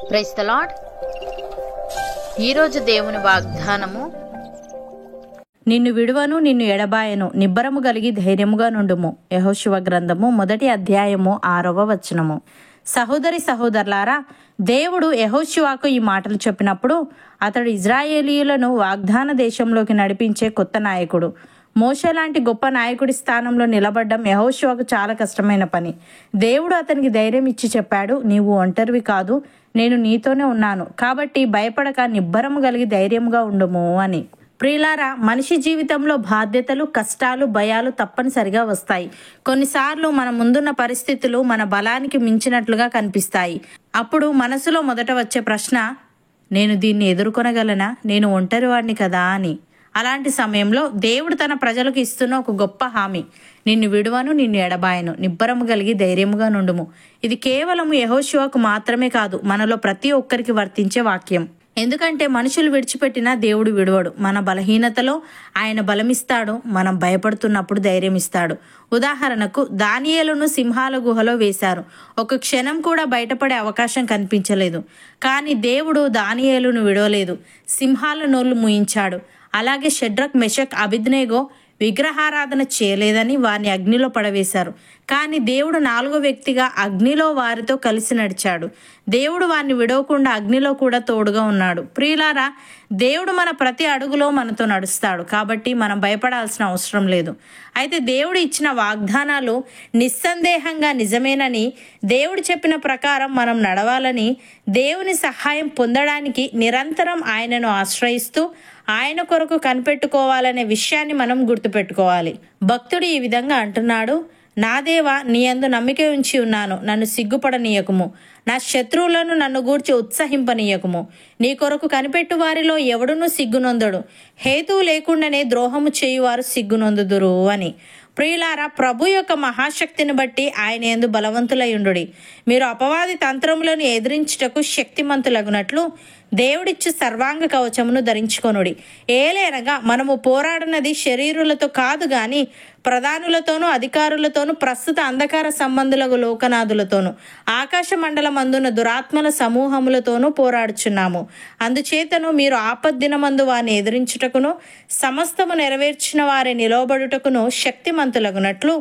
Praise the lord. ఈరోజు దేవుని వాగ్దానము, నిన్ను విడువను, నిన్ను ఎడబాయను, నిబ్బరము కలిగి ధైర్యముగా నుండుము. యెహోషువ గ్రంథము 1వ అధ్యాయము 6వ వచనము. సహోదరి సహోదరులారా, దేవుడు యెహోషువకు ఈ మాటలు చెప్పినప్పుడు అతడు ఇజ్రాయేలీయులను వాగ్దాన దేశంలోకి నడిపించే కొత్త నాయకుడు. మోషే లాంటి గొప్ప నాయకుడి స్థానంలో నిలబడ్డం యెహోషువకు చాలా కష్టమైన పని. దేవుడు అతనికి ధైర్యం ఇచ్చి చెప్పాడు, నీవు ఒంటరివి కాదు, నేను నీతోనే ఉన్నాను, కాబట్టి భయపడక నిబ్బరము కలిగి ధైర్యంగా ఉండుము అని. ప్రియులారా, మనిషి జీవితంలో బాధ్యతలు, కష్టాలు, భయాలు తప్పనిసరిగా వస్తాయి. కొన్నిసార్లు మన ముందున్న పరిస్థితులు మన బలానికి మించినట్లుగా కనిపిస్తాయి. అప్పుడు మనసులో మొదట వచ్చే ప్రశ్న, నేను దీన్ని ఎదుర్కొనగలనా? నేను ఒంటరివాడిని కదా అని. అలాంటి సమయంలో దేవుడు తన ప్రజలకు ఇస్తున్న ఒక గొప్ప హామీ, నిన్ను విడువను, నిన్ను ఎడబాయను, నిబ్బరము కలిగి ధైర్యముగా నుండుము. ఇది కేవలం యెహోషువకు మాత్రమే కాదు, మనలో ప్రతి ఒక్కరికి వర్తించే వాక్యం. ఎందుకంటే మనుషులు విడిచిపెట్టినా దేవుడు విడువడు. మన బలహీనతలో ఆయన బలమిస్తాడు, మనం భయపడుతున్నప్పుడు ధైర్యం ఇస్తాడు. ఉదాహరణకు, దానియేలును సింహాల గుహలో వేశారు. ఒక క్షణం కూడా బయటపడే అవకాశం కనిపించలేదు. కానీ దేవుడు దానియేలును విడవలేదు, సింహాల నోళ్లు మూయించాడు. అలాగే షడ్రక్, మెషక్, అబేద్నెగో విగ్రహారాధన చేయలేదని వారిని అగ్నిలో పడవేశారు. కానీ దేవుడు 4వ వ్యక్తిగా అగ్నిలో వారితో కలిసి నడిచాడు. దేవుడు వారిని విడవకుండా అగ్నిలో కూడా తోడుగా ఉన్నాడు. ప్రియులారా, దేవుడు మన ప్రతి అడుగులో మనతో నడుస్తాడు, కాబట్టి మనం భయపడాల్సిన అవసరం లేదు. అయితే దేవుడు ఇచ్చిన వాగ్దానాలు నిస్సందేహంగా నిజమేనని, దేవుడు చెప్పిన ప్రకారం మనం నడవాలని, దేవుని సహాయం పొందడానికి నిరంతరం ఆయనను ఆశ్రయిస్తూ ఆయన కొరకు కనిపెట్టుకోవాలనే విషయాన్ని మనం గుర్తుపెట్టుకోవాలి. భక్తుడు ఈ విధంగా అంటున్నాడు, నా దేవా, నీ యందు నమ్మిక ఉంచి ఉన్నాను, నన్ను సిగ్గుపడనీయకుము, నా శత్రువులను నన్ను గూర్చి ఉత్సహింపనీయకుము. నీ కొరకు కనిపెట్టు వారిలో ఎవడునూ సిగ్గునొందడు, హేతువు లేకుండానే ద్రోహము చేయువారు సిగ్గునొందుదురు అని. ప్రియులారా, ప్రభు యొక్క మహాశక్తిని బట్టి ఆయన యందు బలవంతులయుండుడి. మీరు అపవాది తంత్రములను ఎదిరించుటకు శక్తిమంతులగునట్లు దేవుడిచ్చు సర్వాంగ కవచమును ధరించుకొనుడి. ఏలైనగా మనము పోరాడినది శరీరులతో కాదు గాని ప్రధానులతోనూ, అధికారులతోనూ, ప్రస్తుత అంధకార సంబంధులకు లోకనాథులతోనూ, ఆకాశ మండలమందున దురాత్మల సమూహములతోనూ పోరాడుచున్నాము. అందుచేతను మీరు ఆపద్దినమందు వారిని ఎదిరించుటకును, సమస్తము నెరవేర్చిన వారి నిలవబడుటకును శక్తిమంతులగునట్లు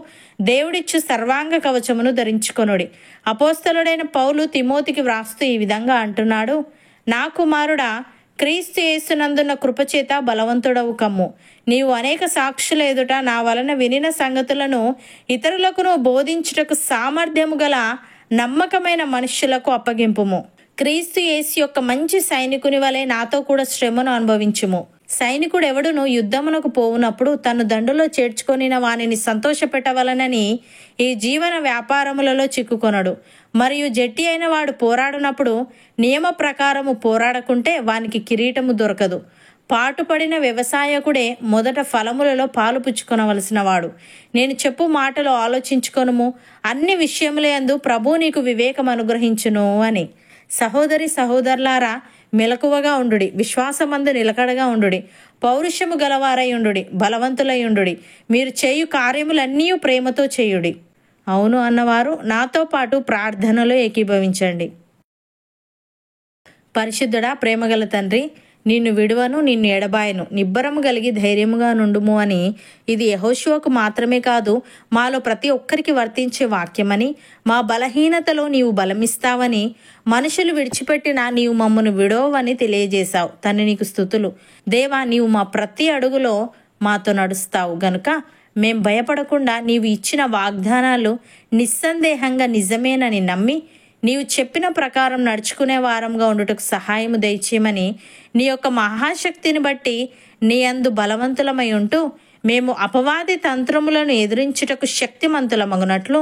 దేవుడిచ్చు సర్వాంగ కవచమును ధరించుకొనుడి. అపోస్తలుడైన పౌలు తిమోతికి వ్రాస్తూ ఈ విధంగా అంటున్నాడు, నా కుమారుడా, క్రీస్తు యేసునందున్న కృపచేత బలవంతుడవు కమ్ము. నీవు అనేక సాక్షుల ఎదుట నా వలన వినిన సంగతులను ఇతరులకు బోధించుటకు సామర్థ్యము గల నమ్మకమైన మనుష్యులకు అప్పగింపుము. క్రీస్తు యేసు యొక్క మంచి సైనికుని వలె నాతో కూడా శ్రమను అనుభవించుము. సైనికుడు ఎవడును యుద్ధమునకు పోవునప్పుడు తను దండులో చేర్చుకొనిన వానిని సంతోషపెట్టవలనని ఈ జీవన వ్యాపారములలో చిక్కుకొనడు. మరియు జట్టి అయిన వాడు పోరాడినప్పుడు నియమ ప్రకారము పోరాడకుంటే వానికి కిరీటము దొరకదు. పాటుపడిన వ్యవసాయకుడే మొదట ఫలములలో పాలు పుచ్చుకొనవలసిన వాడు. నేను చెప్పు మాటలు ఆలోచించుకొనుము, అన్ని విషయములందు ప్రభు నీకు వివేకం అనుగ్రహించును అని. సహోదరి సహోదరులారా, మెలకువగా ఉండుడి, విశ్వాసమందు నిలకడగా ఉండుడి, పౌరుషము గలవారై ఉండుడి, బలవంతులై ఉండుడి. మీరు చేయు కార్యములన్నీ ప్రేమతో చేయుడి. అవును అన్నవారు నాతో పాటు ప్రార్థనలో ఏకీభవించండి. పరిశుద్ధుడా, ప్రేమగల తండ్రి, నిన్ను విడువను, నిన్ను ఎడబాయను, నిబ్బరము కలిగి ధైర్యముగా నుండుము అని ఇది యెహోషువకు మాత్రమే కాదు, మాలో ప్రతి ఒక్కరికి వర్తించే వాక్యమని, మా బలహీనతలో నీవు బలమిస్తావని, మనుషులు విడిచిపెట్టినా నీవు మమ్మను విడవని తెలియజేశావు. తండ్రి, నీకు స్తుతులు. దేవా, నీవు మా ప్రతి అడుగులో మాతో నడుస్తావు గనుక మేం భయపడకుండా నీవు ఇచ్చిన వాగ్దానాలు నిస్సందేహంగా నిజమేనని నమ్మి నీవు చెప్పిన ప్రకారం నడుచుకునే వారంగా ఉండుటకు సహాయము దయచేయమని, నీ యొక్క మహాశక్తిని బట్టి నీ యందు బలవంతులమై ఉంటూ మేము అపవాది తంత్రములను ఎదిరించుటకు శక్తిమంతులమగునట్లు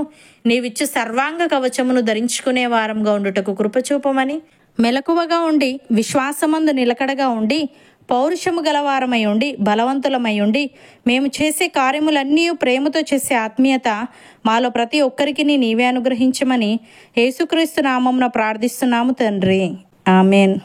నీవిచ్చు సర్వాంగ కవచమును ధరించుకునే వారంగా ఉండుటకు కృపచూపమని, మెలకువగా ఉండి విశ్వాసమందు నిలకడగా ఉండి పౌరుషము గలవారమై ఉండి బలవంతులమై ఉండి మేము చేసే కార్యములన్నీ ప్రేమతో చేసే ఆత్మీయత మాలో ప్రతి ఒక్కరికి నీవే అనుగ్రహించమని యేసుక్రీస్తు నామమున ప్రార్థిస్తున్నాము తండ్రి. ఆమెన్.